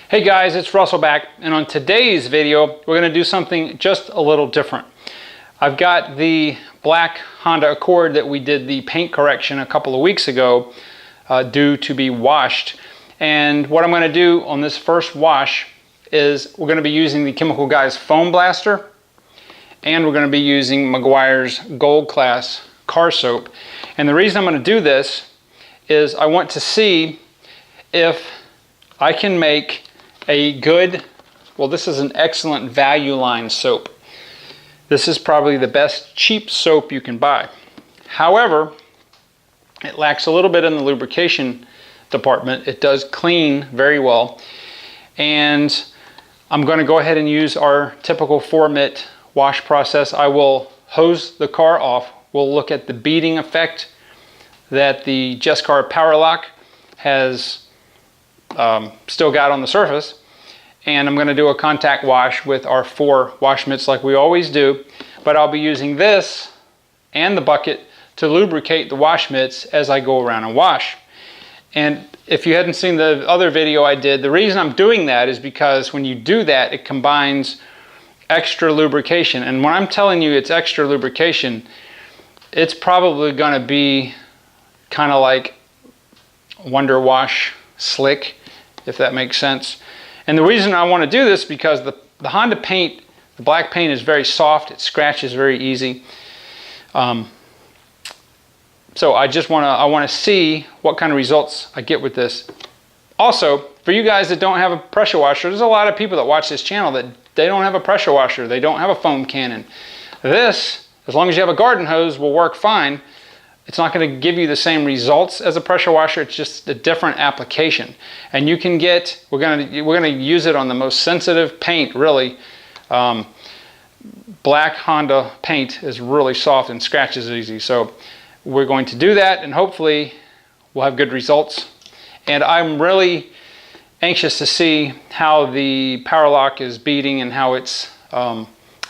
Hey guys, it's Russell back, and on today's video we're going to do something just a little different. I've got the black Honda Accord that we did the paint correction a couple of weeks ago due to be washed, and what I'm going to do on this first wash is we're going to be using the Chemical Guys foam blaster, and we're going to be using Meguiars Gold Class car soap. And the reason I'm going to do this is I want to see if I can make a good, well, this is an excellent value line soap. This is probably the best cheap soap you can buy. However, it lacks a little bit in the lubrication department. It does clean very well. And I'm going to go ahead and use our typical 4-mitt wash process. I will hose the car off. We'll look at the beading effect that the Jescar Power Lock has still got on the surface, and I'm going to do a contact wash with our 4 wash mitts like we always do, but I'll be using this and the bucket to lubricate the wash mitts as I go around and wash. And if you hadn't seen the other video I did, the reason I'm doing that is because when you do that, it combines extra lubrication. And when I'm telling you it's extra lubrication, it's probably going to be kind of like Wonder Wash slick, if that makes sense. And the reason I want to do this because the Honda paint, the black paint, is very soft. It scratches very easy. So I want to see what kind of results I get with this. Also, for you guys that don't have a pressure washer, there's a lot of people that watch this channel that they don't have a pressure washer. They don't have a foam cannon. This, as long as you have a garden hose, will work fine. It's not going to give you the same results as a pressure washer. It's just a different application. And you can get, we're going to use it on the most sensitive paint, really. Black Honda paint is really soft and scratches easy. So we're going to do that, and hopefully we'll have good results. And I'm really anxious to see how the Power Lock is beading and how it's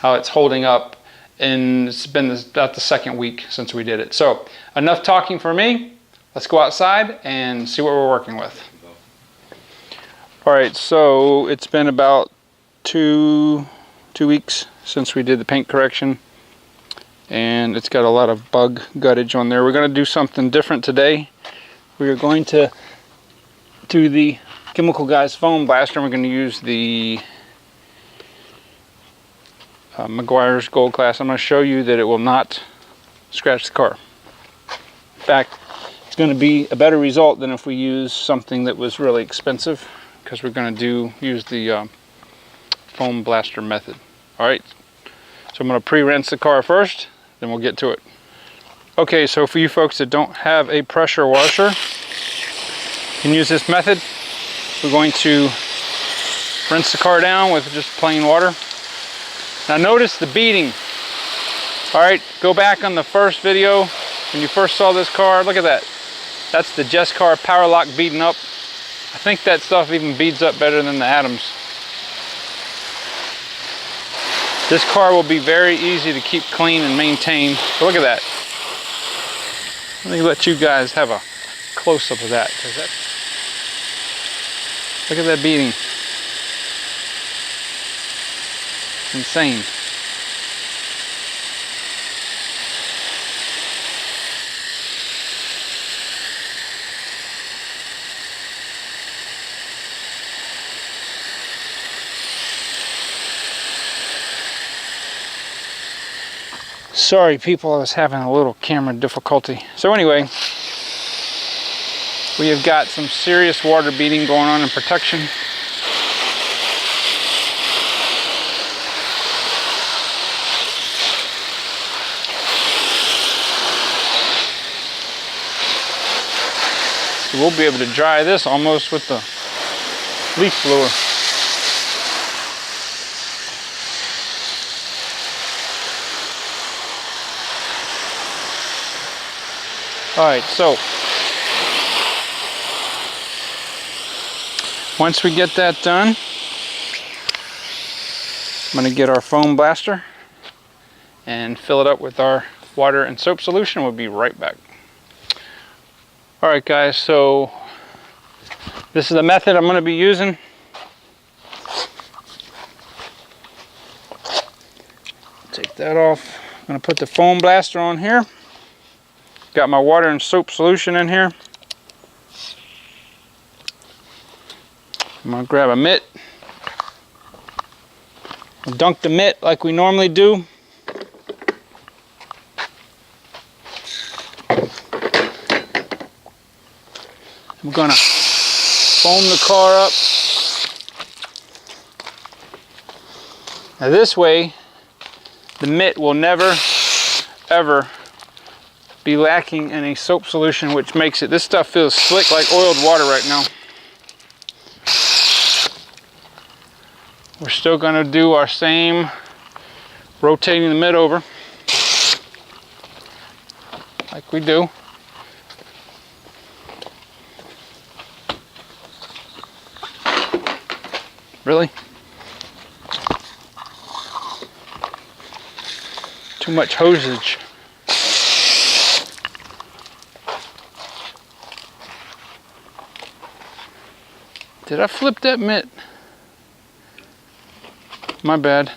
holding up. And it's been about the second week since we did it. So enough talking for me. Let's go outside and see what we're working with. All right, so it's been about two weeks since we did the paint correction, and it's got a lot of bug guttage on there. We're going to do something different today. We are going to do the Chemical Guys foam blaster, and we're going to use the Meguiars Gold Class. I'm going to show you that it will not scratch the car. In fact, it's going to be a better result than if we use something that was really expensive, because we're going to use the foam blaster method. Alright, so I'm going to pre-rinse the car first, then we'll get to it. Okay, so for you folks that don't have a pressure washer, you can use this method. We're going to rinse the car down with just plain water. Now notice the beading. Alright, go back on the first video when you first saw this car. Look at that. That's the Jescar Power Lock beading up. I think that stuff even beads up better than the Adams. This car will be very easy to keep clean and maintain. But look at that. Let me let you guys have a close-up of that. Look at that beading. Insane. Sorry people, I was having a little camera difficulty. So anyway, we have got some serious water beading going on in protection. We'll be able to dry this almost with the leaf blower. Alright, so once we get that done, I'm going to get our foam blaster and fill it up with our water and soap solution. We'll be right back. Alright guys, so this is the method I'm going to be using. that off. I'm gonna put the foam blaster on here. Got my water and soap solution in here. I'm gonna grab a mitt. Dunk the mitt like we normally do. I'm gonna foam the car up. Now this way, the mitt will never, ever be lacking in a soap solution, which makes it, this stuff feels slick like oiled water right now. We're still gonna do our same rotating the mitt over, like we do. Really? Too much hosage. Did I flip that mitt? My bad.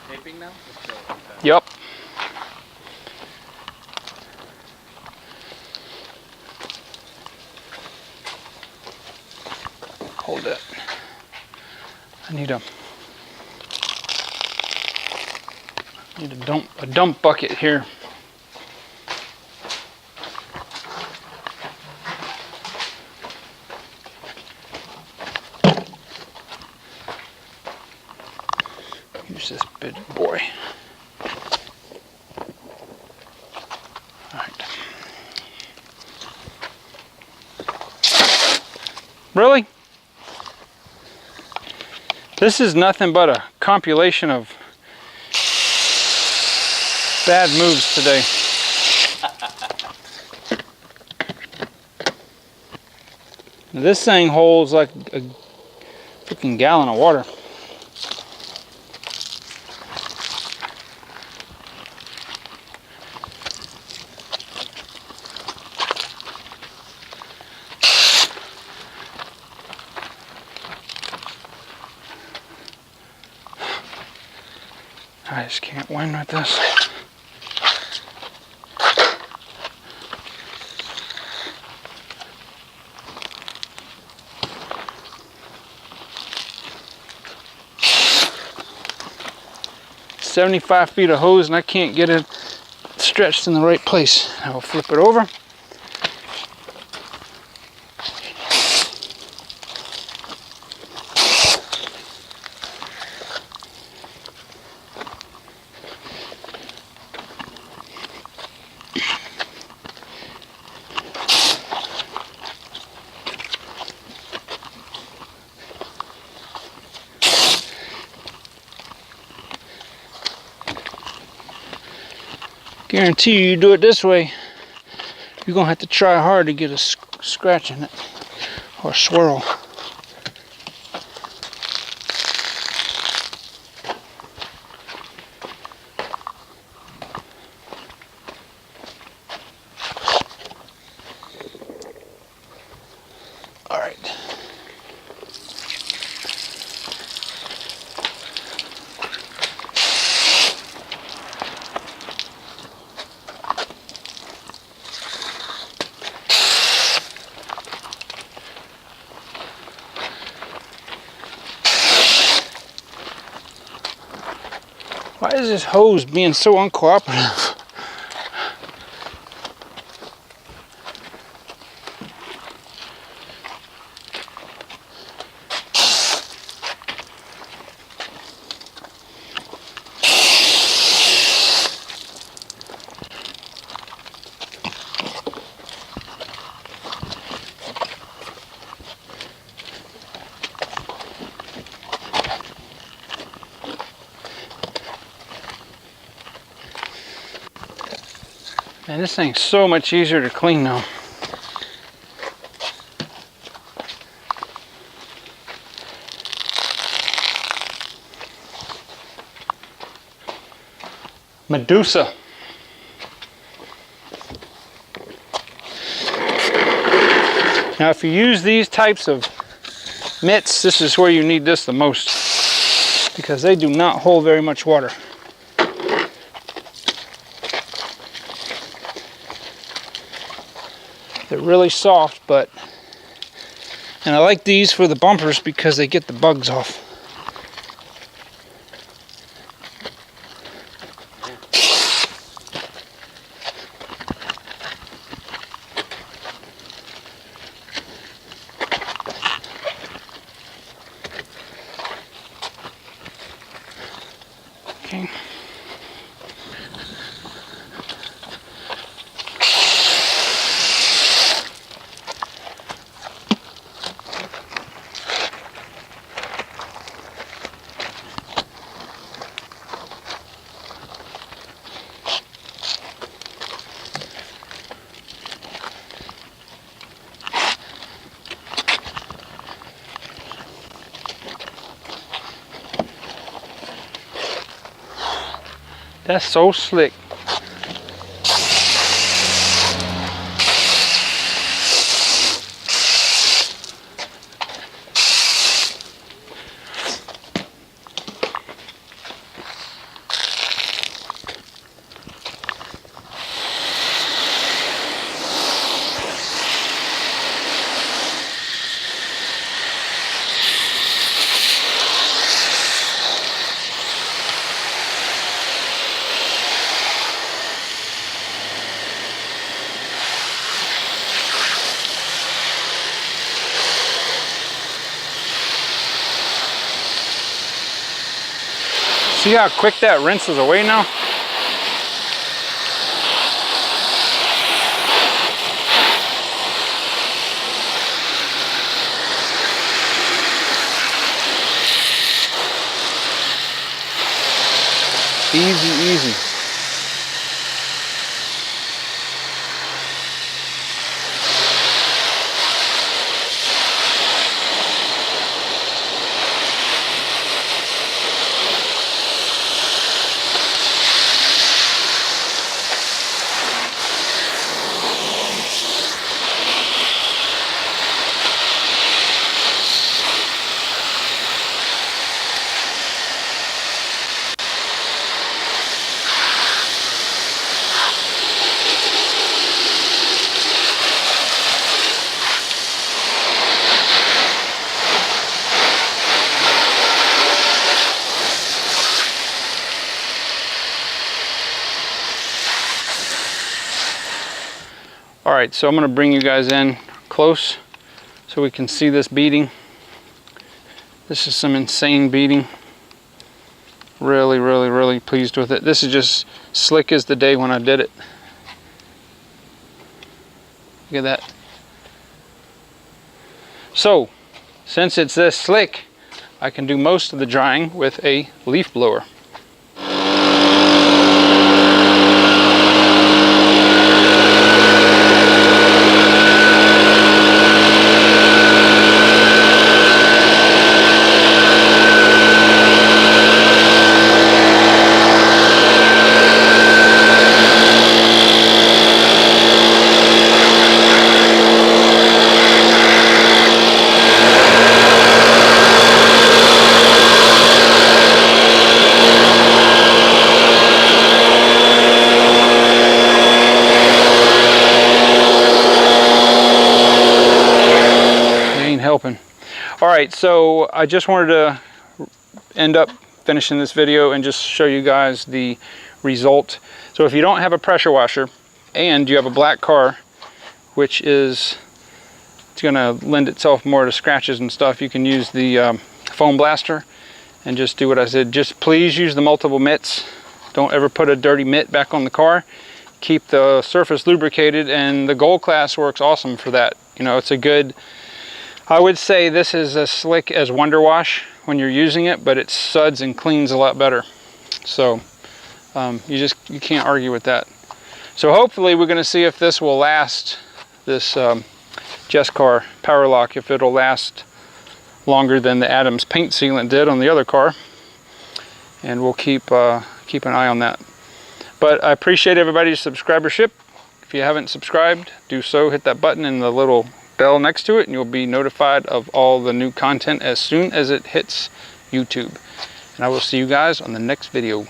Taping now? Yep. Hold it. I need a dump bucket here. Use this big boy. All right. Really? This is nothing but a compilation of bad moves today. This thing holds like a freaking gallon of water. I just can't win with this. "75 feet of hose and I can't get it stretched in the right place." I will flip it over. Guarantee you do it this way, you're gonna have to try hard to get a scratch in it or a swirl. All right. Why is this hose being so uncooperative? Man, this thing's so much easier to clean now. Medusa. Now if you use these types of mitts, this is where you need this the most, because they do not hold very much water. They're really soft, and I like these for the bumpers because they get the bugs off. Okay. That's so slick. See how quick that rinses away now? Easy, easy. All right, so I'm going to bring you guys in close so we can see this beading. This is some insane beading. Really, really, really pleased with it. This is just slick as the day when I did it. Look at that. So, since it's this slick, I can do most of the drying with a leaf blower. Helping. All right, so I just wanted to end up finishing this video and just show you guys the result. So if you don't have a pressure washer and you have a black car, which is it's gonna lend itself more to scratches and stuff, you can use the foam blaster and just do what I said. Just please use the multiple mitts. Don't ever put a dirty mitt back on the car. Keep the surface lubricated, and the Gold Class works awesome for that. You know, it's a good, I would say this is as slick as Wonder Wash when you're using it, but it suds and cleans a lot better. So you can't argue with that. So hopefully we're going to see if this will last, this Jess Car Power Lock, if it'll last longer than the Adams paint sealant did on the other car. And we'll keep an eye on that. But I appreciate everybody's subscribership. If you haven't subscribed, do so. Hit that button in the little bell next to it and you'll be notified of all the new content as soon as it hits YouTube. And I will see you guys on the next video.